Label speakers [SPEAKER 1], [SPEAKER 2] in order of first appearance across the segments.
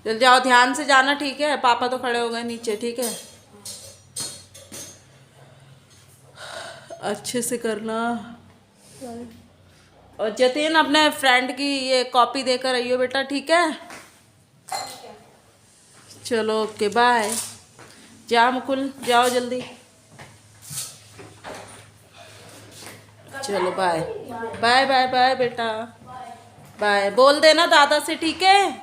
[SPEAKER 1] चल जाओ, ध्यान से जाना, ठीक है? पापा तो खड़े हो गए नीचे, ठीक है? अच्छे से करना। और जतिन अपने फ्रेंड की ये कॉपी देकर आइयो बेटा, ठीक है? चलो ओके बाय। जा मुकुल, जाओ जल्दी। चलो बाय बाय बाय बाय बेटा, बाय बोल देना दादा से, ठीक है?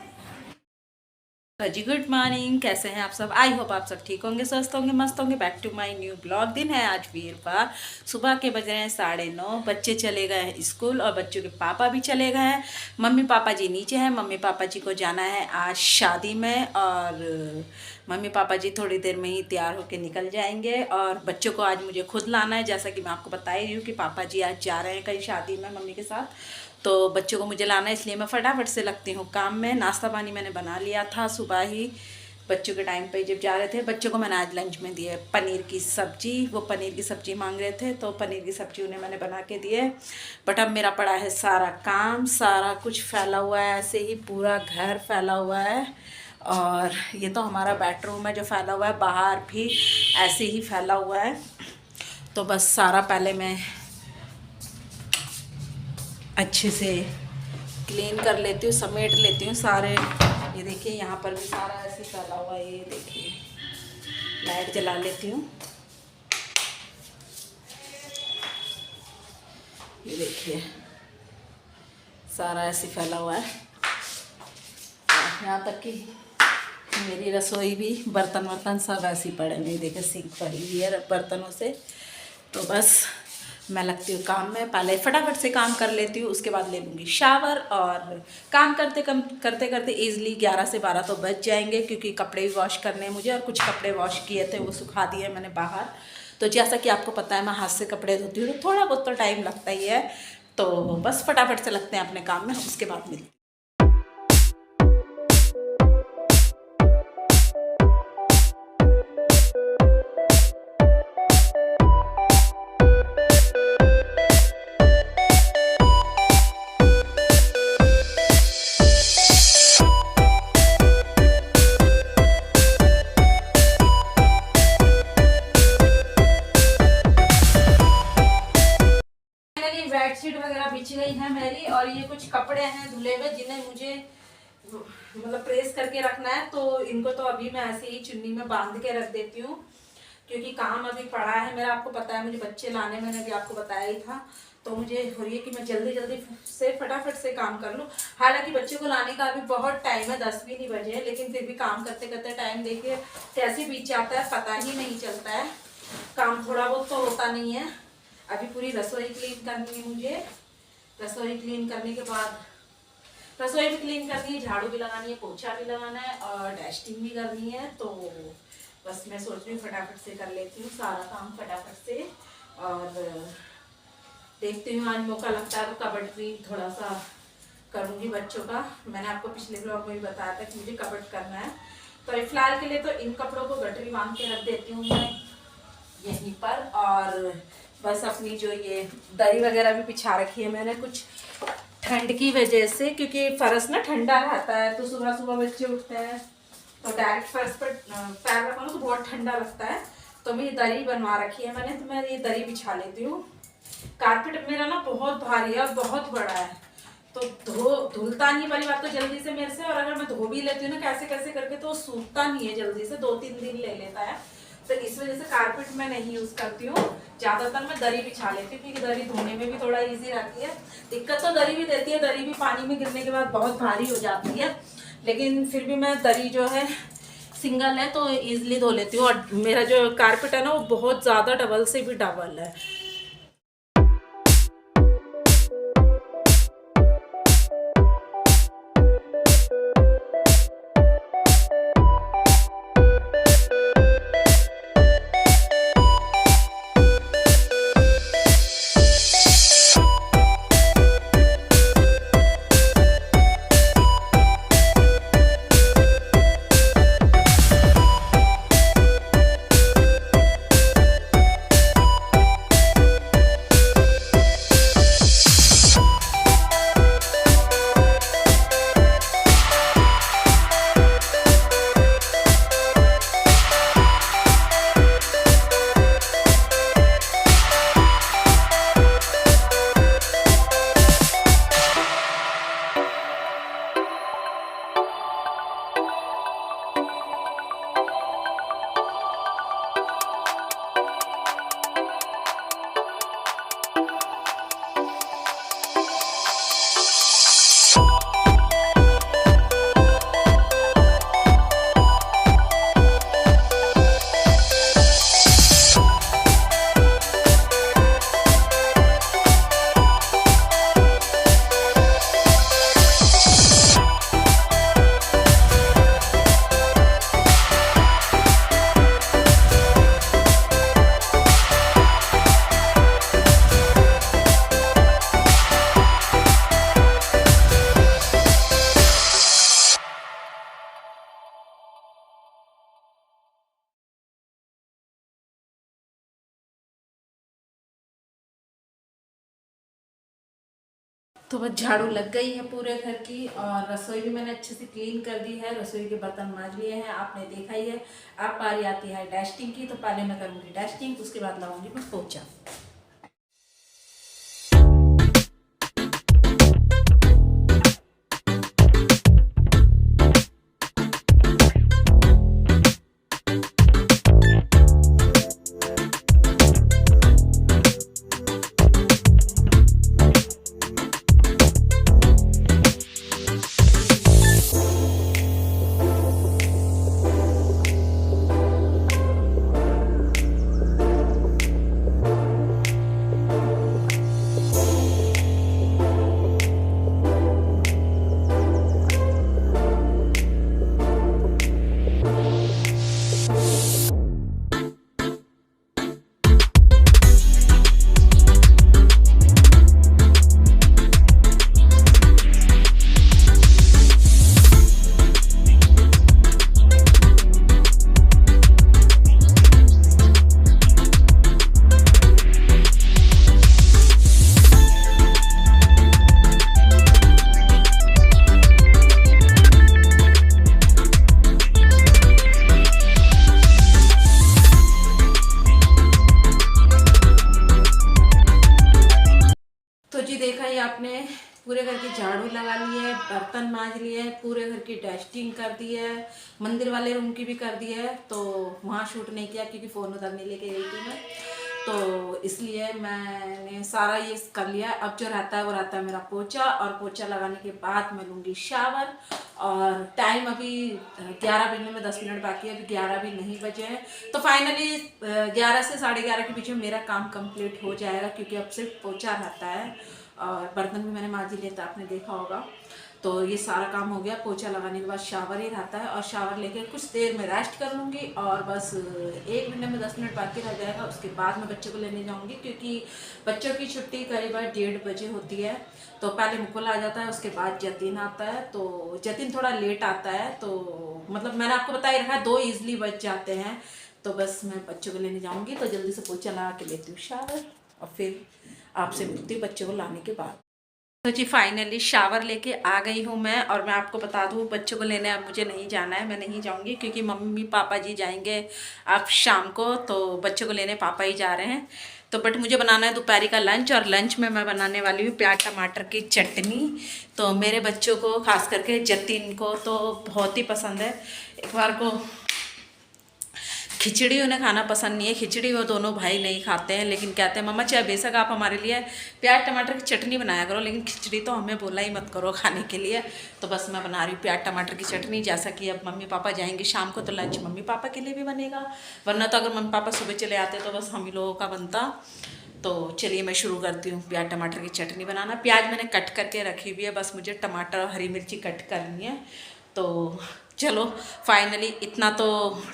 [SPEAKER 1] जी गुड मॉर्निंग, कैसे हैं आप सब? आई होप आप सब ठीक होंगे, स्वस्थ होंगे, मस्त होंगे। Back to my new blog. दिन है आज वीरवार, सुबह के बज रहे हैं 9:30। बच्चे चले गए हैं स्कूल और बच्चों के पापा भी चले गए हैं। मम्मी पापा जी नीचे हैं। मम्मी पापा जी को जाना है आज शादी में, और मम्मी पापा जी थोड़ी देर में ही तैयार होकर निकल जाएंगे। और बच्चों को आज मुझे खुद लाना है, जैसा कि मैं आपको बता ही रही हूँ कि पापा जी आज जा रहे हैं कहीं शादी में मम्मी के साथ, तो बच्चों को मुझे लाना है, इसलिए मैं फटाफट से लगती हूँ काम में। नाश्ता पानी मैंने बना लिया था सुबह ही, बच्चों के टाइम पे जब जा रहे थे। बच्चों को मैंने आज लंच में दिए पनीर की सब्जी, वो पनीर की सब्जी मांग रहे थे तो पनीर की सब्जी उन्हें मैंने बना के दिए। बट अब मेरा पड़ा है सारा काम, सारा कुछ फैला हुआ है, ऐसे ही पूरा घर फैला हुआ है। और ये तो हमारा बेडरूम है जो फैला हुआ है, बाहर भी ऐसे ही फैला हुआ है। तो बस सारा पहले मैं अच्छे से क्लीन कर लेती हूँ, समेट लेती हूँ सारे। ये देखिए यहाँ पर भी सारा ऐसे फैला हुआ है, ये देखिए। लाइट जला लेती हूँ, ये देखिए सारा ऐसे फैला हुआ है। यहाँ तक कि मेरी रसोई भी, बर्तन वर्तन सब ऐसे ही पड़े हैं, देखिए सिंक पड़ी हुई है बर्तनों से। तो बस मैं लगती हूँ काम में, पहले फटाफट से काम कर लेती हूँ, उसके बाद ले लूँगी शावर। और काम करते करते ईज़िली 11 से 12 तो बज जाएंगे, क्योंकि कपड़े भी वॉश करने हैं मुझे, और कुछ कपड़े वॉश किए थे वो सुखा दिए मैंने बाहर। तो जैसा कि आपको पता है मैं हाथ से कपड़े धोती हूँ, तो थोड़ा बहुत तो टाइम लगता ही है। तो बस फटाफट से लगते हैं अपने काम में, उसके बाद मिलते हैं। बेडशीट वगैरह बिछ गई है मेरी, और ये कुछ कपड़े हैं धुले हुए जिन्हें मुझे मतलब प्रेस करके रखना है। तो इनको तो अभी मैं ऐसे ही चुन्नी में बांध के रख देती हूँ, क्योंकि काम अभी पड़ा है मेरा। आपको पता है मुझे बच्चे लाने, मैंने अभी आपको बताया ही था। तो मुझे हो रही है कि मैं जल्दी जल्दी से फटाफट से काम कर लूँ। हालांकि बच्चों को लाने का अभी बहुत टाइम है, 10 भी नहीं बजे है, लेकिन फिर भी काम करते करते टाइम देखिए कैसे बीत जाता है, पता ही नहीं चलता है। काम थोड़ा बहुत तो होता नहीं है। अभी पूरी रसोई क्लीन करनी है मुझे। रसोई क्लीन करने के बाद रसोई भी क्लीन करनी है, झाड़ू भी लगानी है, पोछा भी लगाना है, और डस्टिंग भी करनी है। तो बस मैं सोच रही हूँ फटाफट से कर लेती हूँ सारा काम फटाफट से। और देखती हूँ आज मौका लगता है तो कबर्ड भी थोड़ा सा करूँगी बच्चों का। मैंने आपको पिछले ब्लॉग में भी बताया था कि मुझे कबर्ड करना है। तो फिलहाल के लिए तो इन कपड़ों को गठरी बांध के रख देती हूँ मैं यहीं पर। और बस अपनी जो ये दरी वगैरह भी बिछा रखी है मैंने, कुछ ठंड की वजह से, क्योंकि फर्श ना ठंडा रहता है। तो सुबह सुबह बच्चे उठते हैं तो डायरेक्ट फर्श पर पैर रखो तो बहुत ठंडा लगता है। तो मेरी दरी बनवा रखी है मैंने, तो मैं ये दरी बिछा लेती हूँ। कारपेट मेरा ना बहुत भारी है और बहुत बड़ा है, तो धुलता नहीं वाली बात तो जल्दी से मेरे से। और अगर मैं धो भी लेती हूँ ना कैसे कैसे करके, तो सूखता नहीं है जल्दी से, 2-3 दिन ले लेता है। तो इस वजह से कारपेट मैं नहीं यूज करती हूँ, ज्यादातर मैं दरी बिछा लेती हूँ, क्योंकि दरी धोने में भी थोड़ा इजी रहती है। दिक्कत तो दरी भी देती है, दरी भी पानी में गिरने के बाद बहुत भारी हो जाती है, लेकिन फिर भी मैं दरी जो है सिंगल है तो इजीली धो लेती हूँ। और मेरा जो कारपेट है ना वो बहुत ज़्यादा डबल से भी डबल है। तो बस झाड़ू लग गई है पूरे घर की, और रसोई भी मैंने अच्छे से क्लीन कर दी है। रसोई के बर्तन मांज लिए हैं, आपने देखा ही है। अब बारी आती है डस्टिंग की, तो पहले मैं करूँगी डस्टिंग, उसके बाद लगाऊंगी मैं पोछा। आपने पूरे घर की झाड़ू लगा ली है, बर्तन मांज लिए है, पूरे घर की डस्टिंग कर दी है, मंदिर वाले रूम की भी कर दी है। तो वहाँ शूट नहीं किया क्योंकि फ़ोन उधर नहीं लेके गई थी मैं, तो इसलिए मैंने सारा ये कर लिया। अब जो रहता है वो रहता है मेरा पोछा, और पोछा लगाने के बाद मैं लूँगी शावर। और टाइम अभी 11 बजने में 10 मिनट बाकी है, अभी 11 भी नहीं बजे हैं। तो फाइनली 11 से 11:30 के बीच में मेरा काम कंप्लीट हो जाएगा, क्योंकि अब सिर्फ पोछा रहता है और बर्तन भी मैंने मांज लिए था, आपने देखा होगा। तो ये सारा काम हो गया। पोछा लगाने के बाद शावर ही रहता है, और शावर लेके कुछ देर में रेस्ट कर लूँगी, और बस 1 मिनट में 10 मिनट बाकी रह जाएगा। उसके बाद मैं बच्चों को लेने जाऊँगी, क्योंकि बच्चों की छुट्टी करीब 1:30 बजे होती है। तो पहले मुकुल आ जाता है, उसके बाद जतिन आता है। तो जतिन थोड़ा लेट आता है, तो मतलब मैंने आपको बता ही रखा है 2 ईजिली बच जाते हैं। तो बस मैं बच्चों को लेने जाऊँगी, तो जल्दी से पोछा लगा के लेती हूँ शावर, और फिर आपसे मिलती हूँ बच्चों को लाने के बाद। तो जी फाइनली शावर लेके आ गई हूँ मैं, और मैं आपको बता दूँ बच्चों को लेने अब मुझे नहीं जाना है, मैं नहीं जाऊँगी, क्योंकि मम्मी पापा जी जाएंगे अब शाम को। तो बच्चों को लेने पापा ही जा रहे हैं। तो बट मुझे बनाना है दोपहर का लंच, और लंच में मैं बनाने वाली हूँ प्याज टमाटर की चटनी। तो मेरे बच्चों को, खास करके जतिन को तो बहुत ही पसंद है। एक बार को खिचड़ी उन्हें खाना पसंद नहीं है, खिचड़ी वो दोनों भाई नहीं खाते हैं, लेकिन कहते हैं मम्मा चाहे बेशक आप हमारे लिए प्याज टमाटर की चटनी बनाया करो, लेकिन खिचड़ी तो हमें बोला ही मत करो खाने के लिए। तो बस मैं बना रही हूँ प्याज टमाटर की चटनी। जैसा कि अब मम्मी पापा जाएंगे शाम को, तो लंच मम्मी पापा के लिए भी बनेगा, वरना तो अगर मम्मी पापा सुबह चले आते तो बस हम ही लोगों का बनता। तो चलिए मैं शुरू करती हूँ प्याज टमाटर की चटनी बनाना। प्याज मैंने कट करके रखी हुई है, बस मुझे टमाटर और हरी मिर्ची कट करनी है। तो चलो फाइनली इतना तो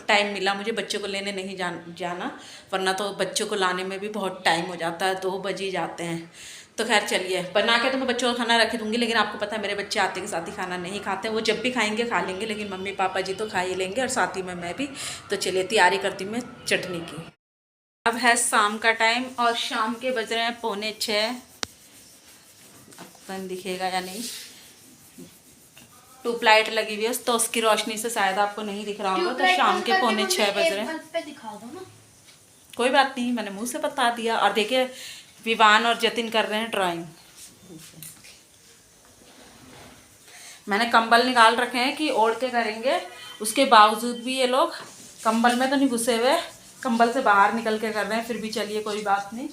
[SPEAKER 1] टाइम मिला मुझे, बच्चों को लेने नहीं जाना, वरना तो बच्चों को लाने में भी बहुत टाइम हो जाता है, 2 बज ही जाते हैं। तो खैर चलिए, बना के तो मैं बच्चों को खाना रख दूँगी, लेकिन आपको पता है मेरे बच्चे आते के साथ ही खाना नहीं खाते। वो जब भी खाएंगे खा लेंगे, लेकिन मम्मी पापा जी तो खा ही लेंगे, और साथ ही में मैं भी। तो चलिए तैयारी करती हूँ मैं चटनी की। अब है शाम का टाइम, और शाम के बज रहे हैं 5:45। आपको दिखेगा या नहीं, ट्यूब लाइट लगी हुई है, तो उसकी रोशनी से शायद आपको नहीं दिख रहा होगा। तो शाम के 5:45 बज रहे हैं। दिखा दो ना, कोई बात नहीं, मैंने मुंह से बता दिया। और देखिए विवान और जतिन कर रहे हैं ड्राइंग। मैंने कंबल निकाल रखे हैं कि ओढ़ के करेंगे, उसके बावजूद भी ये लोग कंबल में तो नहीं घुसे हुए, कंबल से बाहर निकल के कर रहे हैं। फिर भी चलिए कोई बात नहीं।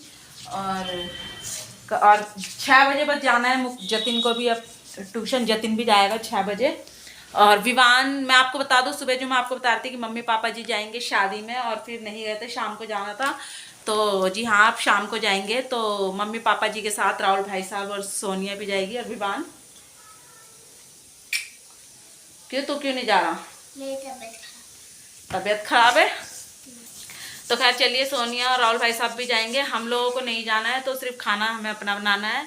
[SPEAKER 1] और 6 बजे बस जाना है जतिन को भी, अब ट्यूशन जतिन भी जाएगा 6 बजे। और विवान, मैं आपको बता दूं सुबह जो मैं आपको बता रही थी कि मम्मी पापा जी जाएंगे शादी में, और फिर नहीं गए थे, शाम को जाना था। तो जी हाँ, आप शाम को जाएंगे, तो मम्मी पापा जी के साथ राहुल भाई साहब और सोनिया भी जाएगी। और विवान क्यों, तू क्यों नहीं जा रहा? तबीयत खराब है। तो खैर चलिए, सोनिया और राहुल भाई साहब भी जाएंगे, हम लोगों को नहीं जाना है। तो सिर्फ खाना हमें अपना बनाना है।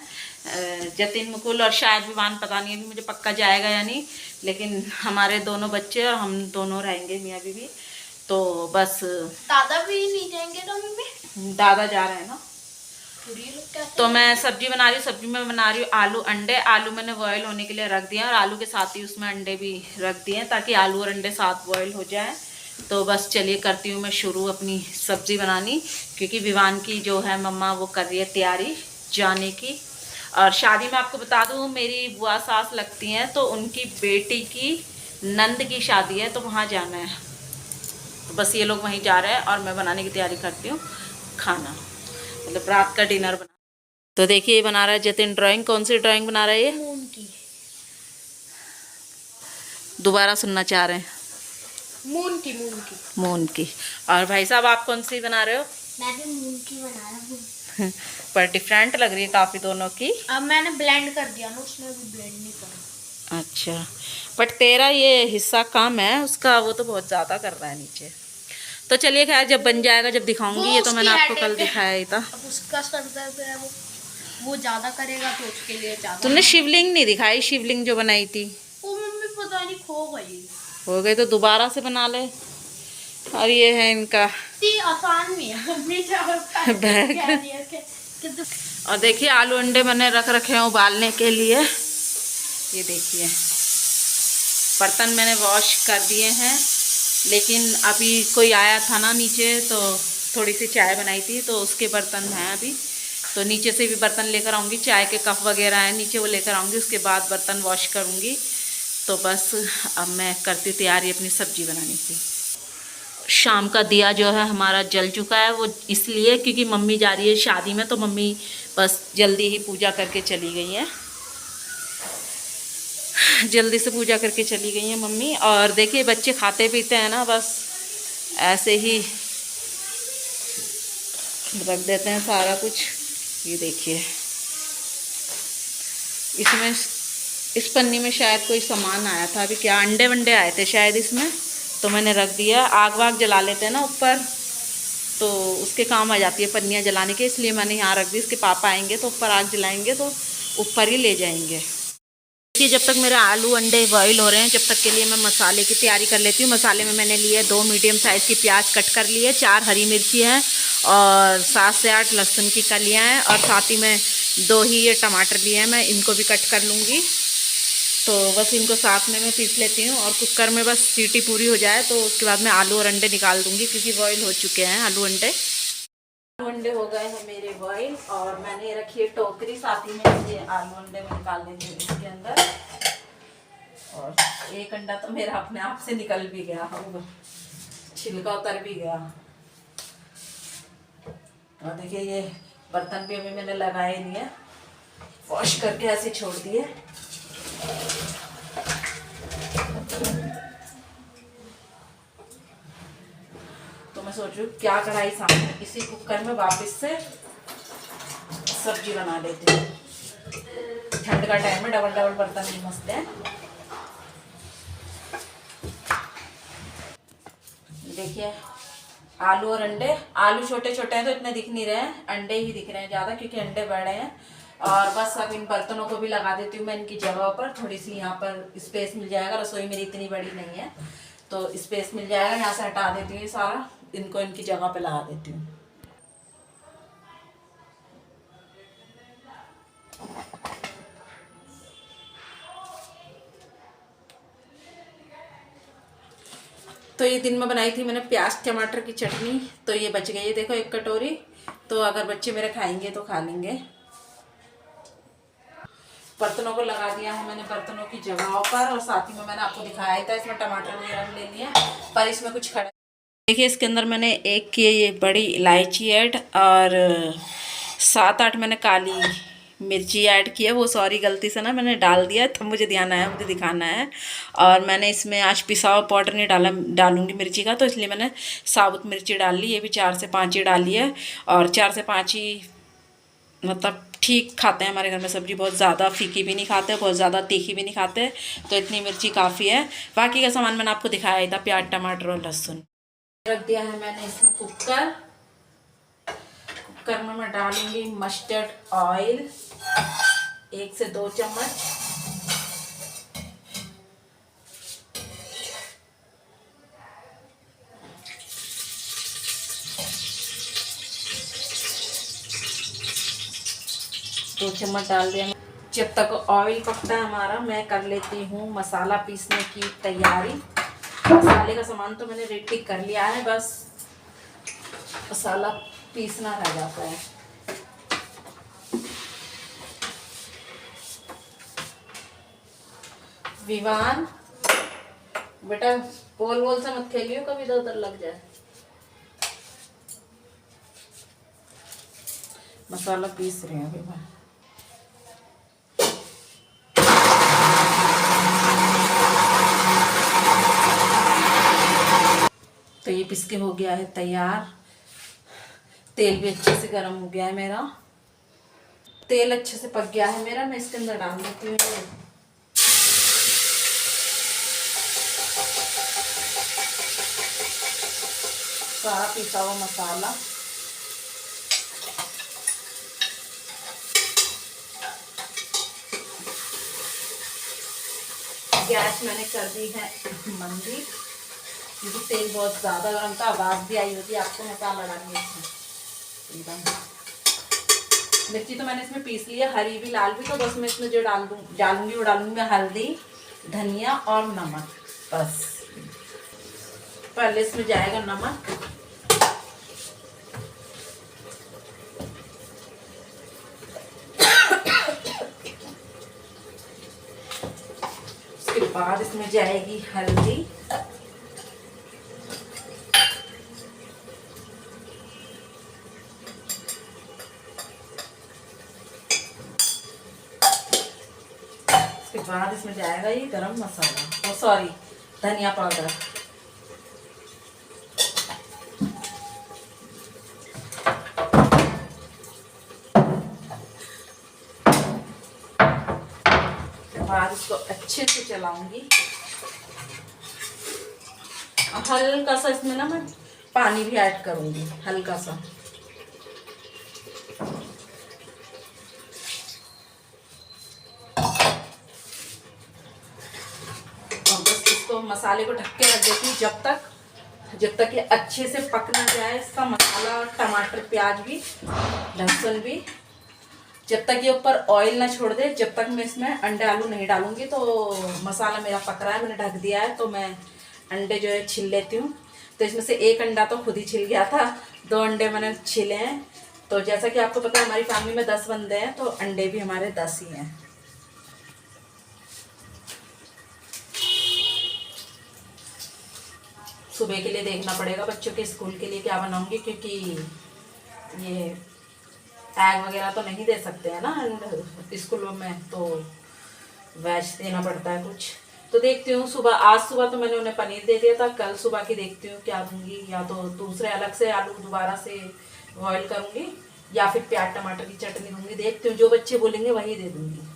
[SPEAKER 1] जतिन मुकुल और शायद विवान, पता नहीं अभी मुझे पक्का जाएगा या नहीं, लेकिन हमारे दोनों बच्चे और हम दोनों रहेंगे, मियाँ बीवी। तो बस
[SPEAKER 2] दादा भी नहीं जाएंगे ना मम्मी?
[SPEAKER 1] दादा जा रहे हैं ना, तो मैं सब्जी बना रही हूँ। सब्जी में बना रही हूँ आलू अंडे। आलू मैंने बॉयल होने के लिए रख दिया और आलू के साथ ही उसमें अंडे भी रख दिए ताकि आलू और अंडे साथ बॉयल हो जाए। तो बस चलिए करती हूँ मैं शुरू अपनी सब्जी बनानी, क्योंकि विवान की जो है मम्मा वो कर रही है तैयारी जाने की। और शादी में आपको बता दूँ मेरी बुआ सास लगती हैं, तो उनकी बेटी की नंद की शादी है, तो वहाँ जाना है। तो बस ये लोग वहीं जा रहे हैं और मैं बनाने की तैयारी करती हूँ खाना, मतलब रात का डिनर बना। तो देखिए ये बना रहा है जतिन ड्राइंग। कौन सी ड्राइंग बना रहा है ये? मून की। दोबारा सुनना चाह रहे हैं? मून की। मून की। मून की। और भाई साहब आप कौन सी बना रहे हो?
[SPEAKER 2] मैं भी मून की बना रहा हूँ।
[SPEAKER 1] पर डिफरेंट लग रही है काफी दोनों की।
[SPEAKER 2] अब मैंने ब्लेंड कर दिया ना, उसने भी ब्लेंड नहीं करा।
[SPEAKER 1] अच्छा, बट तेरा ये हिस्सा कम है, उसका वो तो बहुत ज्यादा कर रहा है नीचे। तो चलिए खैर जब बन जाएगा जब दिखाऊंगी। ये तो मैंने आपको कल दिखाया ही था।
[SPEAKER 2] अब उसका सर दर्द है, वो ज्यादा करेगा तो उसके लिए ज्यादा।
[SPEAKER 1] तुमने शिवलिंग नहीं दिखाई? शिवलिंग जो बनाई थी
[SPEAKER 2] वो मम्मी पता नहीं खो गई।
[SPEAKER 1] हो गई तो दोबारा से बना ले। और ये है इनका
[SPEAKER 2] आसान में
[SPEAKER 1] बैग। और देखिए आलू अंडे मैंने रख रखे हैं उबालने के लिए। ये देखिए बर्तन मैंने वॉश कर दिए हैं, लेकिन अभी कोई आया था ना नीचे, तो थोड़ी सी चाय बनाई थी तो उसके बर्तन हैं अभी। तो नीचे से भी बर्तन लेकर आऊँगी, चाय के कप वगैरह हैं नीचे, वो लेकर आऊँगी। उसके बाद बर्तन वॉश करूँगी। तो बस अब मैं करती तैयारी अपनी सब्जी बनाने की। शाम का दिया जो है हमारा जल चुका है, वो इसलिए क्योंकि मम्मी जा रही है शादी में, तो मम्मी बस जल्दी ही पूजा करके चली गई हैं। जल्दी से पूजा करके चली गई हैं मम्मी। और देखिए बच्चे खाते पीते हैं ना, बस ऐसे ही रख देते हैं सारा कुछ। ये देखिए इसमें इस पन्नी में शायद कोई सामान आया था, अभी क्या अंडे वंडे आए थे शायद इसमें, तो मैंने रख दिया। आग वाग जला लेते हैं ना ऊपर, तो उसके काम आ जाती है पन्नियाँ जलाने के, इसलिए मैंने यहाँ रख दी। इसके पापा आएंगे तो ऊपर आग जलाएंगे तो ऊपर ही ले जाएंगे। देखिए जब तक मेरे आलू अंडे बॉईल हो रहे हैं, जब तक के लिए मैं मसाले की तैयारी कर लेती हूँ। मसाले में मैंने लिए 2 मीडियम साइज़ की प्याज कट कर लिए, 4 हरी मिर्ची हैं और 7 से 8 लहसुन की कलियाँ हैं, और साथ ही में 2 ही ये टमाटर लिए हैं, मैं इनको भी कट कर लूँगी। तो बस इनको साथ में मैं पीस लेती हूँ और कुकर में बस सीटी पूरी हो जाए तो उसके बाद मैं आलू और अंडे निकाल दूँगी, क्योंकि बॉईल हो चुके हैं आलू अंडे। आलू अंडे हो गए हैं मेरे बॉईल, और मैंने रखी है टोकरी, साथ ही में ये आलू अंडे में निकाल लेंगे इसके अंदर। और एक अंडा तो मेरा अपने आप से निकल भी गया, छिलका उतर भी गया। और देखिए ये बर्तन भी अभी मैंने लगाए नहीं है, वॉश करके ऐसे छोड़ दिए। तो मैं सोच रही हूँ क्या कढ़ाई सामने इसी कुकर में वापस से सब्जी बना लेती हूँ। ठंड का टाइम में डबल डबल बर्तन नहीं मसते हैं। देखिए आलू और अंडे, आलू छोटे छोटे हैं तो इतने दिख नहीं रहे हैं, अंडे ही दिख रहे हैं ज़्यादा क्योंकि अंडे बड़े हैं। और बस अब इन बर्तनों को भी लगा देती हूँ मैं इनकी जगह पर, थोड़ी सी यहाँ पर स्पेस मिल जाएगा। रसोई मेरी इतनी बड़ी नहीं है तो स्पेस मिल जाएगा, यहाँ से हटा देती हूँ ये सारा, इनको इनकी जगह पे लगा देती हूँ। तो ये दिन में बनाई थी मैंने प्याज टमाटर की चटनी, तो ये बच गई है देखो 1 कटोरी। तो अगर बच्चे मेरे खाएंगे तो खा लेंगे। बर्तनों को लगा दिया है मैंने बर्तनों की जगहों पर, और साथ ही में मैंने आपको दिखाया था इसमें टमाटर वगैरह ले लिए, पर इसमें कुछ खड़ा। देखिए इसके अंदर मैंने एक की ये बड़ी इलायची ऐड और 7-8 मैंने काली मिर्ची ऐड की है। वो सॉरी गलती से ना मैंने डाल दिया, तब मुझे ध्यान आया, मुझे दिखाना है। और मैंने इसमें आज पिसा हुआ पाउडर नहीं डालूंगी मिर्ची का, तो इसलिए मैंने साबुत मिर्ची डाल ली। ये भी 4 से 5 ही डाली है, और 4 से 5 ही मतलब ठीक खाते हैं हमारे घर में सब्जी। बहुत ज़्यादा फीकी भी नहीं खाते, बहुत ज़्यादा तीखी भी नहीं खाते, तो इतनी मिर्ची काफ़ी है। बाकी का सामान मैंने आपको दिखाया था, प्याज टमाटर और लहसुन। रख दिया है मैंने इसमें कुकर में मैं डालूंगी मस्टर्ड ऑयल 1 से 2 चम्मच। 2 चम्मच डाल दिया। जब तक ऑयल पकता है हमारा, मैं कर लेती हूँ मसाला पीसने की तैयारी। मसाले का सामान तो मैंने रेडी कर लिया है, बस मसाला पीसना रह जाता है। विवान बेटा गोल गोल से मत खेलियो, कभी इधर उधर लग जाए। मसाला पीस रहे हैं विवान। तो ये पिस के हो गया है तैयार। तेल भी अच्छे से गर्म हो गया है मेरा, तेल अच्छे से पक गया है मेरा। मैं इसके अंदर डाल देती हूँ सारा पिसा हुआ मसाला। गैस मैंने कर दी है मंदी, क्योंकि तेल बहुत ज़्यादा गर्म था, आवाज़ भी आई होती है आपको मसाला डालने इसमें। मिर्ची तो मैंने इसमें पीस ली है, हरी भी लाल भी। तो बस मैं इसमें जो डालूंगी वो डालूंगी मैं हल्दी, धनिया और नमक। बस पहले इसमें जाएगा नमक, उसके बाद इसमें जाएगी हल्दी, उसके बाद इसमें जाएगा ये गरम मसाला, सॉरी धनिया पाउडर। बाद इसको अच्छे से चलाऊंगी। हल्का सा इसमें ना मैं पानी भी ऐड करूंगी, हल्का सा। और बस इसको मसाले को ढक के रख देती हूँ जब तक ये अच्छे से पक ना जाए इसका मसाला, टमाटर प्याज भी लहसुन भी। जब तक ये ऊपर ऑयल ना छोड़ दे, जब तक मैं इसमें अंडे आलू नहीं डालूंगी। तो मसाला मेरा पक रहा है, मैंने ढक दिया है। तो मैं अंडे जो है छिल लेती हूँ। तो इसमें से एक अंडा तो खुद ही छिल गया था, 2 अंडे मैंने छिले हैं। तो जैसा कि आपको पता है हमारी फैमिली में 10 बंदे हैं, तो अंडे भी हमारे 10 ही हैं। सुबह के लिए देखना पड़ेगा, बच्चों के स्कूल के लिए क्या बनाऊंगी, क्योंकि ये एग वगैरह तो नहीं दे सकते हैं ना स्कूलों में, तो वेज देना पड़ता है कुछ। तो देखती हूँ सुबह, आज सुबह तो मैंने उन्हें पनीर दे दिया था, कल सुबह की देखती हूँ क्या दूंगी। या तो दूसरे अलग से आलू दोबारा से बॉयल करूँगी, या फिर प्याज टमाटर की चटनी दूंगी। देखती हूँ, जो बच्चे बोलेंगे वही दे दूंगी।